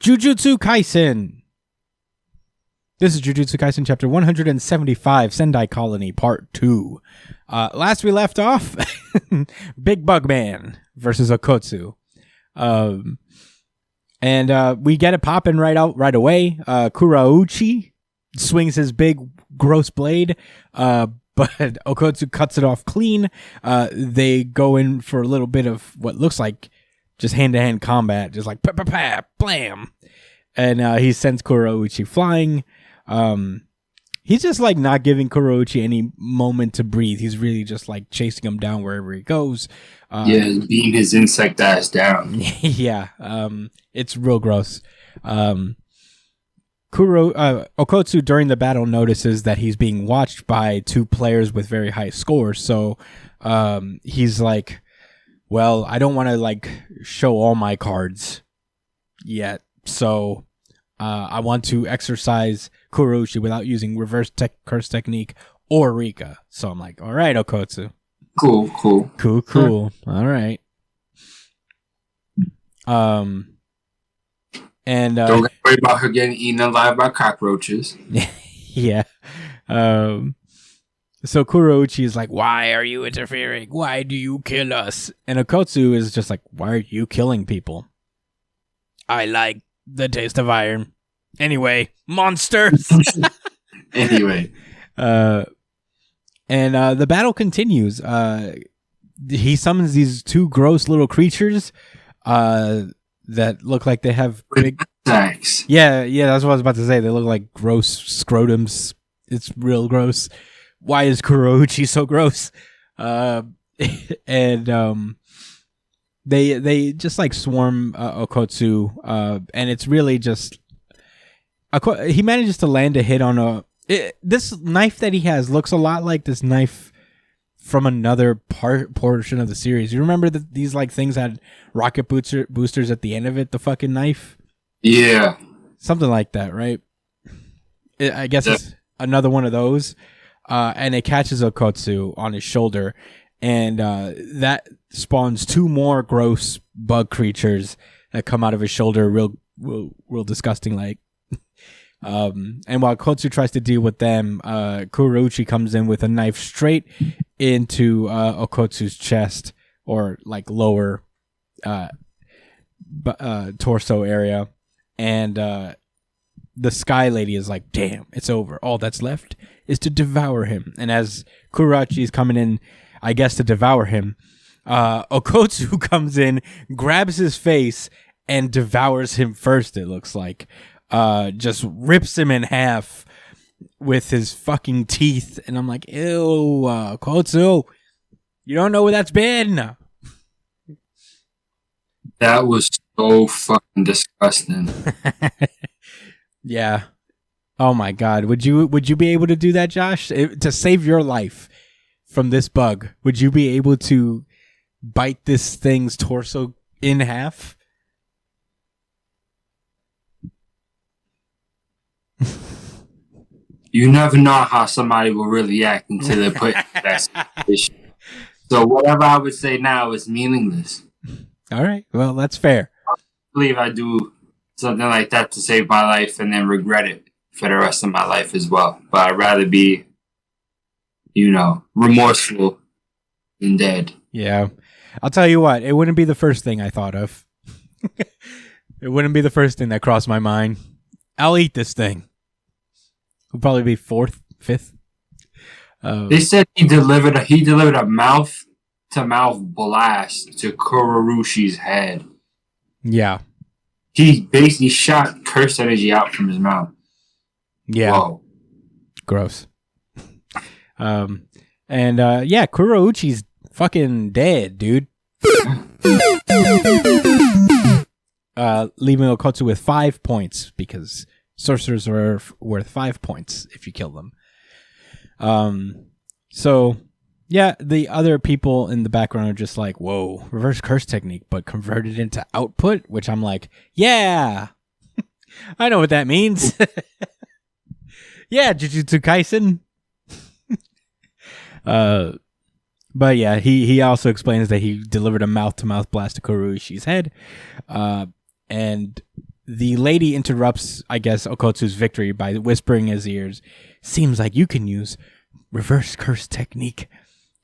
Jujutsu Kaisen. This is Jujutsu Kaisen chapter 175, Sendai Colony, part 2. Last we left off, Big Bug Man versus Okkotsu. And we get it popping right away. Kurourushi swings his big, gross blade, but Okkotsu cuts it off clean. They go in for a little bit of what looks like just hand-to-hand combat, just like pa-pa-pa, blam. And he sends Kurourushi flying. He's just like not giving Kurourushi any moment to breathe. He's really just like chasing him down wherever he goes. Beating his insect ass down. Yeah, it's real gross. Okkotsu during the battle notices that he's being watched by two players with very high scores. So he's like, well, I don't want to like show all my cards yet. So I want to exercise Kurourushi without using reverse curse technique or Rika. So I'm like, all right, Okkotsu. Cool. Cool. All right. And don't worry about her getting eaten alive by cockroaches. Yeah. So Kurourushi is like, why are you interfering? Why do you kill us? And Okkotsu is just like, why are you killing people? I like the taste of iron. Anyway, monsters. Anyway. And the battle continues. He summons these two gross little creatures that look like they have big sacks. Yeah, that's what I was about to say. They look like gross scrotums. It's real gross. Why is Kurourushi so gross? And they just like swarm Okkotsu, and it's really just he manages to land a hit on this knife that he has looks a lot like this knife from another portion of the series. You remember that these like things had rocket boosters at the end of it, the fucking knife? Yeah. Something like that, right? I guess it's another one of those. And it catches Okkotsu on his shoulder, and that spawns two more gross bug creatures that come out of his shoulder, real disgusting like. And while Okkotsu tries to deal with them, Kurourushi comes in with a knife straight into Okkotsu's chest, or like lower torso area, and the Sky Lady is like, damn, it's over. All that's left is to devour him. And as Kurourushi is coming in, I guess, to devour him, Okkotsu comes in, grabs his face, and devours him first, it looks like. Just rips him in half with his fucking teeth. And I'm like, ew, Okkotsu, you don't know where that's been. That was so fucking disgusting. Yeah. Oh my God. Would you be able to do that, Josh? To save your life from this bug, would you be able to bite this thing's torso in half? You never know how somebody will really act until they put that situation. So whatever I would say now is meaningless. All right. Well, that's fair. I believe I do something like that to save my life and then regret it for the rest of my life as well. But I'd rather be, remorseful than dead. Yeah. I'll tell you what, it wouldn't be the first thing I thought of. It wouldn't be the first thing that crossed my mind. I'll eat this thing. It'll probably be fourth, fifth. They said he delivered a mouth-to-mouth blast to Kurourushi's head. Yeah. He basically shot curse energy out from his mouth. Yeah. Whoa. Gross. Kurouruchi's fucking dead, dude. Leaving Okkotsu with 5 points, because sorcerers are worth 5 points if you kill them. So yeah, the other people in the background are just like, whoa, reverse curse technique, but converted into output, which I'm like, yeah, I know what that means. Yeah, Jujutsu Kaisen. But yeah, he also explains that he delivered a mouth-to-mouth blast to Kurourushi's head, and the lady interrupts, I guess, Okkotsu's victory by whispering in his ears, "Seems like you can use reverse curse technique."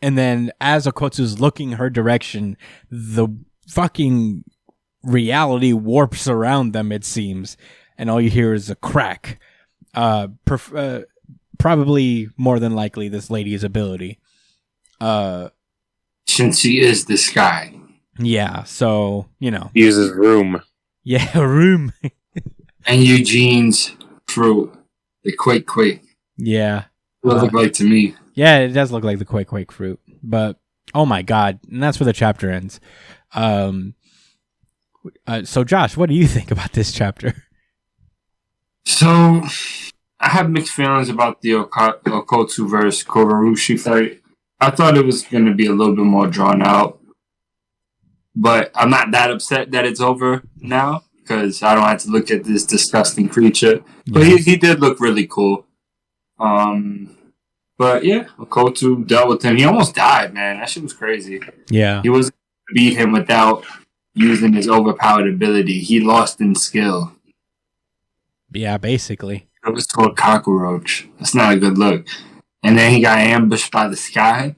And then as Okkotsu's looking her direction, the fucking reality warps around them, it seems. And all you hear is a crack. Probably more than likely this lady's ability. Since she is the sky. Yeah, so, Uses room. Yeah, room. And Eugene's fruit. The Quake. Yeah. What it look like to me. Yeah, it does look like the Quake fruit. But, oh my god. And that's where the chapter ends. So, Josh, what do you think about this chapter? So, I have mixed feelings about the Okkotsu versus Kurourushi fight. I thought it was going to be a little bit more drawn out. But I'm not that upset that it's over now, because I don't have to look at this disgusting creature. But he did look really cool. But yeah, Okkotsu dealt with him. He almost died, man. That shit was crazy. Yeah. He wasn't going to beat him without using his overpowered ability. He lost in skill. Yeah, basically. It was called Cockroach. That's not a good look. And then he got ambushed by the sky.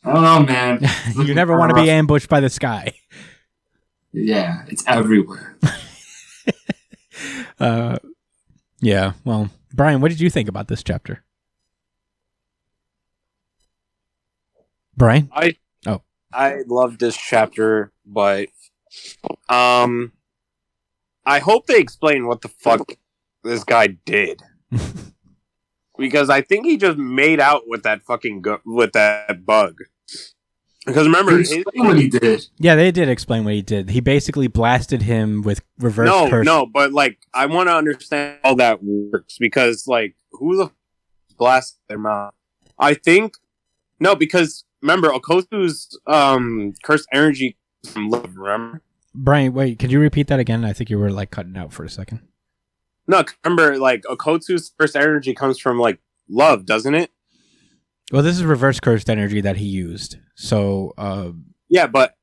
I don't know, man. You never want to be ambushed by the sky. Yeah, it's everywhere. Yeah, well, Brian, what did you think about this chapter? Brian? I loved this chapter, but I hope they explain what the fuck this guy did. Because I think he just made out with that fucking with that bug. Because remember, what he did. Yeah, they did explain what he did. He basically blasted him with reverse curse. No, but like I want to understand how that works, because like who the blasted their mouth? I think no, because remember Okkotsu's cursed energy from love. Remember, Brian? Wait, could you repeat that again? I think you were like cutting out for a second. No, remember like Okkotsu's cursed energy comes from like love, doesn't it? Well, this is reverse cursed energy that he used. So, yeah, but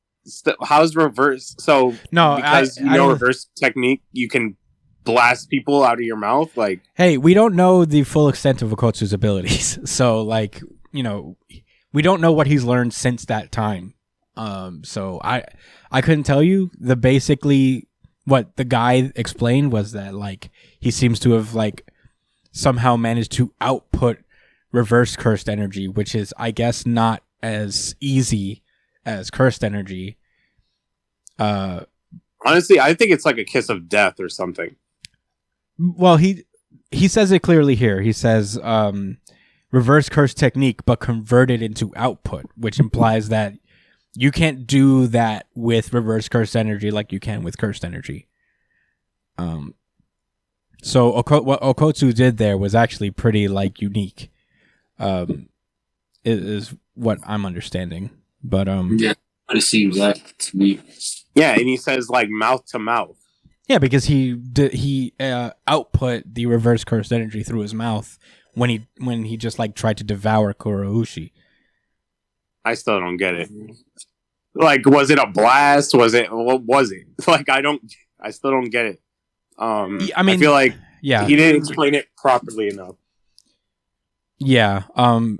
how's reverse? So, no, because reverse technique, you can blast people out of your mouth. Like, hey, we don't know the full extent of Okkotsu's abilities, so like, we don't know what he's learned since that time. So I couldn't tell you. Basically what the guy explained was that like he seems to have like somehow managed to output reverse cursed energy, which is, I guess, not as easy as cursed energy. Honestly, I think it's like a kiss of death or something. Well, he says it clearly here. He says reverse curse technique, but converted into output, which implies that you can't do that with reverse cursed energy like you can with cursed energy. So what Okkotsu did there was actually pretty like unique. Is what I'm understanding, but yeah, but it seems like to me. Yeah, and he says like mouth to mouth. Yeah, because he output the reverse cursed energy through his mouth when he just like tried to devour Kurourushi. I still don't get it. Like, was it a blast? What was it? Like, I still don't get it. I mean, I feel like he didn't explain it properly enough. Yeah.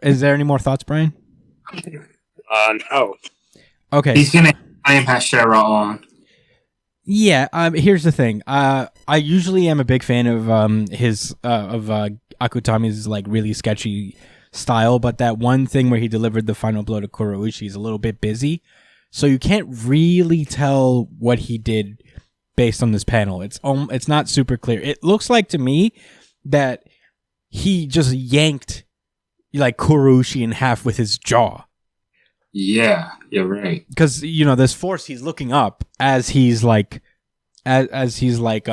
Is there any more thoughts, Brian? No. Okay. He's gonna blame Hashira on. Yeah. Here's the thing. I usually am a big fan of Akutami's like really sketchy style, but that one thing where he delivered the final blow to Kurourushi is a little bit busy, so you can't really tell what he did based on this panel. It's not super clear. It looks like to me that he just yanked like Kurourushi in half with his jaw. Yeah, you're right. Because this force he's looking up as he's like, as he's like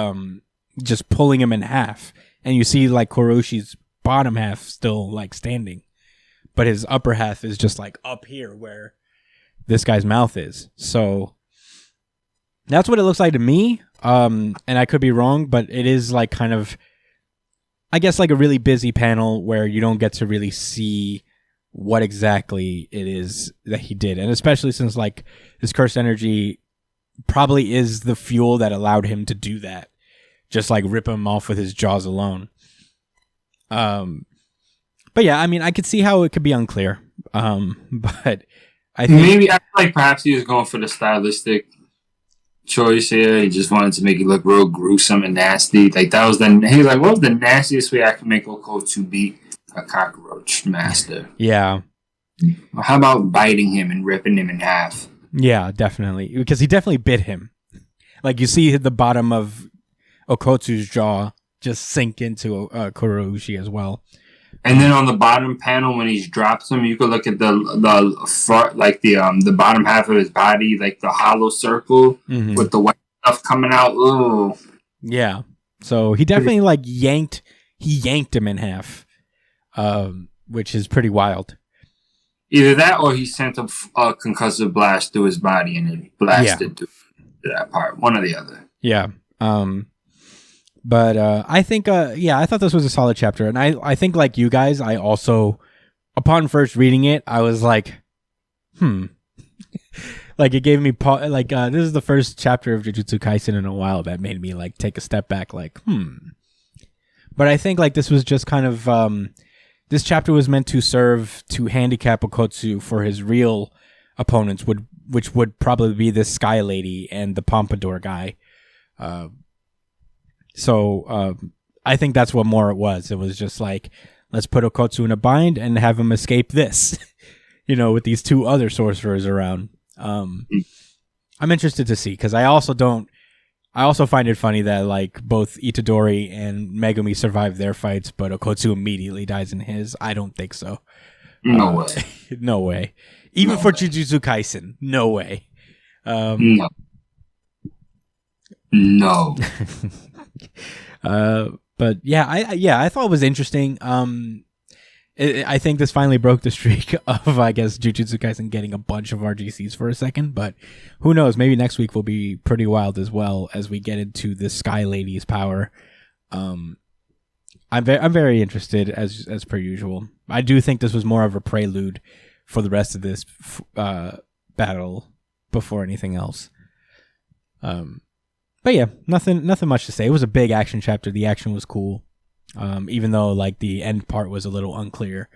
just pulling him in half, and you see like Kurourushi's bottom half still like standing, but his upper half is just like up here where this guy's mouth is. So that's what it looks like to me. And I could be wrong, but it is like kind of, I guess, like a really busy panel where you don't get to really see what exactly it is that he did. And especially since like this cursed energy probably is the fuel that allowed him to do that. Just like rip him off with his jaws alone. But yeah, I mean, I could see how it could be unclear. But I think maybe I feel like perhaps he was going for the stylistic choice here. He just wanted to make it look real gruesome and nasty. Like that was he's like, what was the nastiest way I can make Okkotsu beat a cockroach master? Yeah. How about biting him and ripping him in half? Yeah, definitely. Because he definitely bit him. Like you see the bottom of Okkotsu's jaw just sink into Kurourushi as well. And then on the bottom panel, when he drops him, you could look at the front, like the bottom half of his body, like the hollow circle with the white stuff coming out. Ooh. Yeah. So he definitely like yanked him in half, which is pretty wild. Either that, or he sent a concussive blast through his body and it blasted through that part. One or the other. Yeah. But I think, I thought this was a solid chapter. And I think like you guys, I also, upon first reading it, I was like, like it gave me, this is the first chapter of Jujutsu Kaisen in a while that made me like take a step back, like, But I think like this was just kind of, this chapter was meant to serve to handicap Okkotsu for his real opponents, which would probably be this Sky Lady and the Pompadour guy. So I think that's what more it was. It was just like, let's put Okkotsu in a bind and have him escape this, with these two other sorcerers around. I'm interested to see, because I also find it funny that like both Itadori and Megumi survive their fights, but Okkotsu immediately dies in his. I don't think so. No way. No way. Even for Jujutsu Kaisen, no way. No. But yeah, I thought it was interesting. I think this finally broke the streak of, I guess, Jujutsu Kaisen getting a bunch of RGCs for a second, but who knows? Maybe next week will be pretty wild as well as we get into the Sky Lady's power. I'm very interested as per usual. I do think this was more of a prelude for the rest of this battle before anything else. But yeah, nothing much to say. It was a big action chapter. The action was cool. Even though like the end part was a little unclear.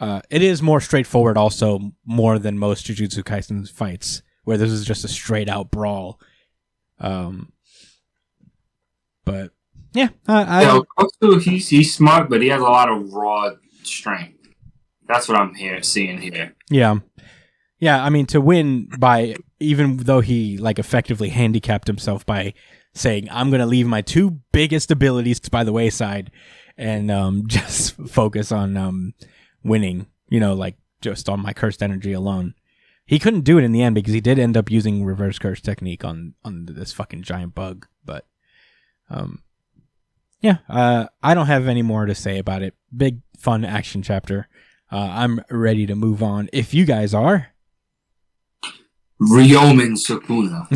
It is more straightforward also, more than most Jujutsu Kaisen fights, where this is just a straight out brawl. But yeah, Okkotsu, he's smart, but he has a lot of raw strength. That's what I'm seeing here. Yeah. I mean, to win by, even though he like effectively handicapped himself by saying, I'm going to leave my two biggest abilities by the wayside and just focus on winning, like just on my cursed energy alone. He couldn't do it in the end because he did end up using reverse curse technique on this fucking giant bug. But I don't have any more to say about it. Big, fun action chapter. I'm ready to move on. If you guys are. Ryomen Sukuna.